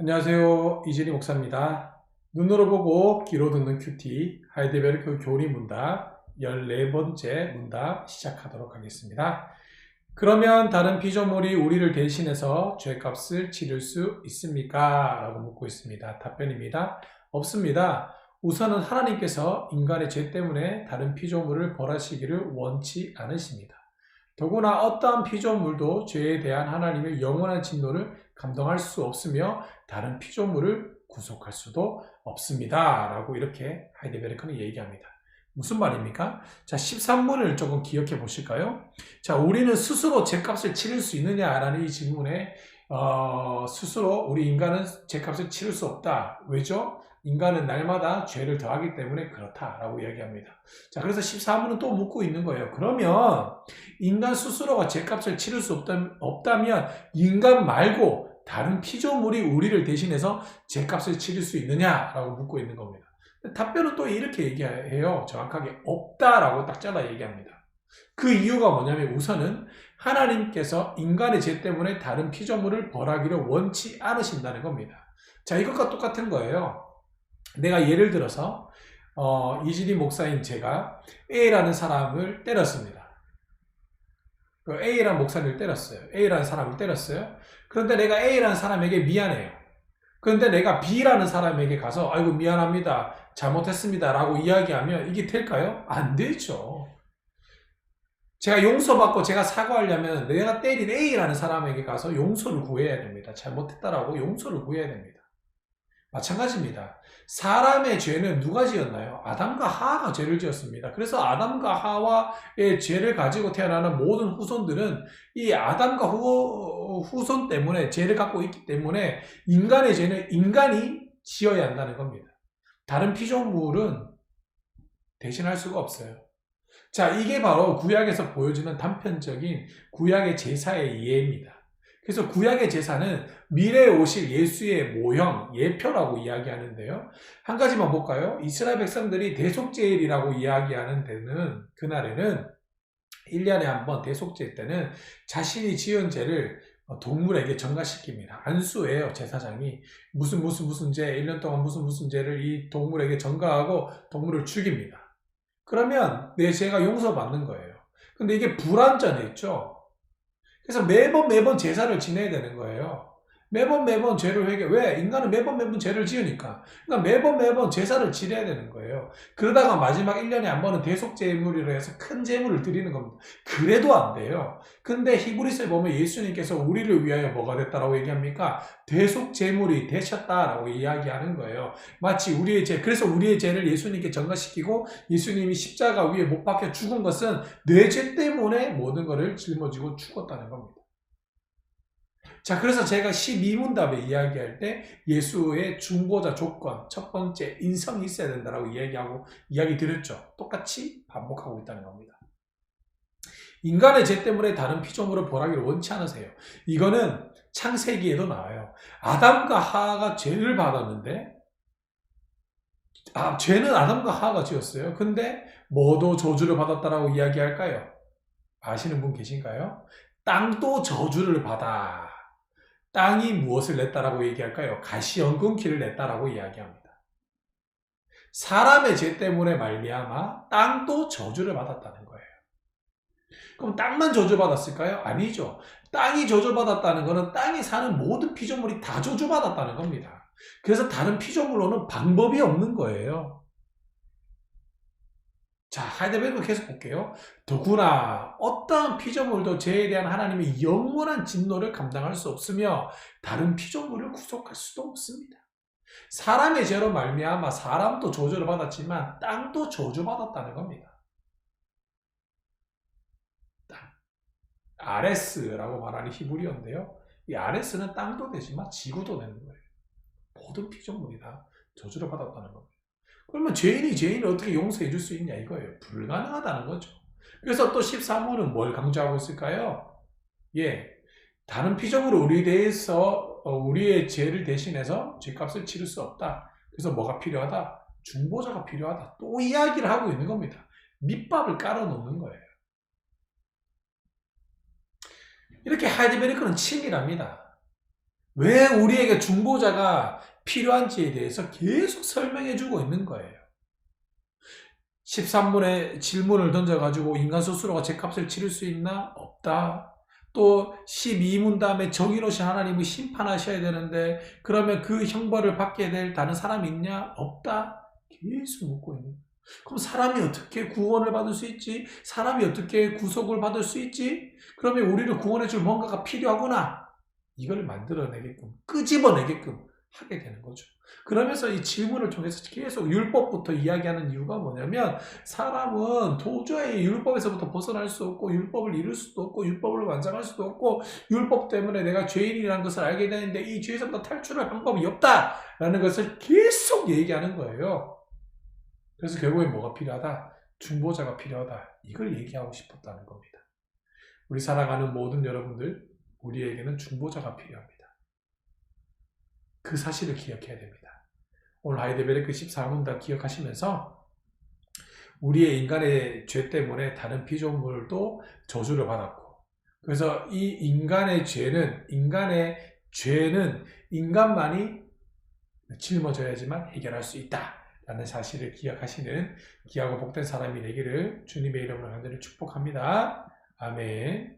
안녕하세요. 이진희 목사입니다. 눈으로 보고 귀로 듣는 큐티 하이델베르크 교리 문답 14번째 문답 시작하도록 하겠습니다. 그러면 다른 피조물이 우리를 대신해서 죄값을 치를 수 있습니까? 라고 묻고 있습니다. 답변입니다. 없습니다. 우선은 하나님께서 인간의 죄 때문에 다른 피조물을 벌하시기를 원치 않으십니다. 더구나 어떠한 피조물도 죄에 대한 하나님의 영원한 진노를 감당할 수 없으며 다른 피조물을 구속할 수도 없습니다. 라고 이렇게 하이데베르크는 얘기합니다. 무슨 말입니까? 자, 13문을 조금 기억해 보실까요? 자, 우리는 스스로 죄값을 치를 수 있느냐라는 이 질문에 스스로 우리 인간은 죄값을 치를 수 없다. 왜죠? 인간은 날마다 죄를 더하기 때문에 그렇다라고 이야기합니다. 자, 그래서 14문은 또 묻고 있는 거예요. 그러면 인간 스스로가 죄값을 치를 수 없다면 인간 말고 다른 피조물이 우리를 대신해서 죄값을 치를 수 있느냐라고 묻고 있는 겁니다. 답변은 또 이렇게 얘기해요. 정확하게 없다라고 딱 잘라 얘기합니다. 그 이유가 뭐냐면 우선은 하나님께서 인간의 죄 때문에 다른 피조물을 벌하기를 원치 않으신다는 겁니다. 자, 이것과 똑같은 거예요. 내가 예를 들어서 이진희 목사인 제가 A라는 사람을 때렸습니다. A라는 목사님을 때렸어요. A라는 사람을 때렸어요. 그런데 내가 A라는 사람에게 미안해요. 그런데 내가 B라는 사람에게 가서 아이고 미안합니다. 잘못했습니다. 라고 이야기하면 이게 될까요? 안 되죠. 제가 용서받고 제가 사과하려면 내가 때린 A라는 사람에게 가서 용서를 구해야 됩니다. 잘못했다라고 용서를 구해야 됩니다. 마찬가지입니다. 사람의 죄는 누가 지었나요? 아담과 하와가 죄를 지었습니다. 그래서 아담과 하와의 죄를 가지고 태어나는 모든 후손들은 이 아담과 후손 때문에 죄를 갖고 있기 때문에 인간의 죄는 인간이 지어야 한다는 겁니다. 다른 피조물은 대신할 수가 없어요. 자, 이게 바로 구약에서 보여주는 단편적인 구약의 제사의 이해입니다. 그래서 구약의 제사는 미래에 오실 예수의 모형, 예표라고 이야기하는데요. 한 가지만 볼까요? 이스라엘 백성들이 대속제일이라고 이야기하는 데는 그날에는 1년에 한 번 대속제일 때는 자신이 지은 죄를 동물에게 전가시킵니다. 안수해요, 제사장이. 무슨 죄, 1년 동안 무슨 죄를 이 동물에게 전가하고 동물을 죽입니다. 그러면 내 죄가 용서받는 거예요. 근데 이게 불완전했죠. 그래서 매번 제사를 지내야 되는 거예요. 매번 죄를 왜? 인간은 매번 죄를 지으니까. 그러니까 매번 제사를 지내야 되는 거예요. 그러다가 마지막 1년에 한 번은 대속제물이라 해서 큰 제물을 드리는 겁니다. 그래도 안 돼요. 근데 히브리서에 보면 예수님께서 우리를 위하여 뭐가 됐다라고 얘기합니까? 대속제물이 되셨다라고 이야기하는 거예요. 마치 우리의 죄, 그래서 우리의 죄를 예수님께 전가시키고 예수님이 십자가 위에 못 박혀 죽은 것은 내 죄 때문에 모든 것을 짊어지고 죽었다는 겁니다. 자, 그래서 제가 12문답에 이야기할 때 예수의 중보자 조건, 첫 번째 인성이 있어야 된다라고 이야기 드렸죠. 똑같이 반복하고 있다는 겁니다. 인간의 죄 때문에 다른 피조물을 벌하기를 원치 않으세요. 이거는 창세기에도 나와요. 아담과 하와가 죄를 받았는데 죄는 아담과 하와가 지었어요. 근데 뭐도 저주를 받았다라고 이야기할까요? 아시는 분 계신가요? 땅도 저주를 받아. 땅이 무엇을 냈다라고 얘기할까요? 가시연금키를 냈다라고 이야기합니다. 사람의 죄 때문에 말미암아 땅도 저주를 받았다는 거예요. 그럼 땅만 저주받았을까요? 아니죠. 땅이 저주받았다는 것은 땅에 사는 모든 피조물이 다 저주받았다는 겁니다. 그래서 다른 피조물로는 방법이 없는 거예요. 자, 하이데베르크 계속 볼게요. 더구나 어떠한 피조물도 죄에 대한 하나님의 영원한 진노를 감당할 수 없으며 다른 피조물을 구속할 수도 없습니다. 사람의 죄로 말미암아 사람도 저주를 받았지만 땅도 저주받았다는 겁니다. 땅. 아레스라고 말하는 히브리어인데요. 이 아레스는 땅도 되지만 지구도 되는 거예요. 모든 피조물이 다 저주를 받았다는 겁니다. 그러면 죄인을 어떻게 용서해 줄 수 있냐 이거예요. 불가능하다는 거죠. 그래서 또 13호는 뭘 강조하고 있을까요? 예, 다른 피조물을 우리에 대해서 우리의 죄를 대신해서 죄값을 치를 수 없다. 그래서 뭐가 필요하다? 중보자가 필요하다. 또 이야기를 하고 있는 겁니다. 밑밥을 깔아놓는 거예요. 이렇게 하이데베르크는 치밀합니다. 왜 우리에게 중보자가 필요한지에 대해서 계속 설명해 주고 있는 거예요. 13문에 질문을 던져가지고 인간 스스로가 죄값을 치를 수 있나? 없다. 또 12문 다음에 정의로우신 하나님이 심판하셔야 되는데 그러면 그 형벌을 받게 될 다른 사람이 있냐? 없다. 계속 묻고 있는 거예요. 그럼 사람이 어떻게 구원을 받을 수 있지? 사람이 어떻게 구속을 받을 수 있지? 그러면 우리를 구원해 줄 뭔가가 필요하구나. 이걸 만들어내게끔, 끄집어내게끔 하게 되는 거죠. 그러면서 이 질문을 통해서 계속 율법부터 이야기하는 이유가 뭐냐면 사람은 도저히 율법에서부터 벗어날 수 없고 율법을 이룰 수도 없고 율법을 완성할 수도 없고 율법 때문에 내가 죄인이라는 것을 알게 되는데 이 죄에서부터 탈출할 방법이 없다라는 것을 계속 얘기하는 거예요. 그래서 결국엔 뭐가 필요하다? 중보자가 필요하다. 이걸 얘기하고 싶었다는 겁니다. 우리 살아가는 모든 여러분들, 우리에게는 중보자가 필요합니다. 그 사실을 기억해야 됩니다. 오늘 하이델베르크 14문 다 기억하시면서 우리의 인간의 죄 때문에 다른 피조물도 저주를 받았고 그래서 이 인간의 죄는 인간만이 짊어져야지만 해결할 수 있다라는 사실을 기억하시는 귀하고 복된 사람이 되기를 주님의 이름으로 간절히 축복합니다. 아멘.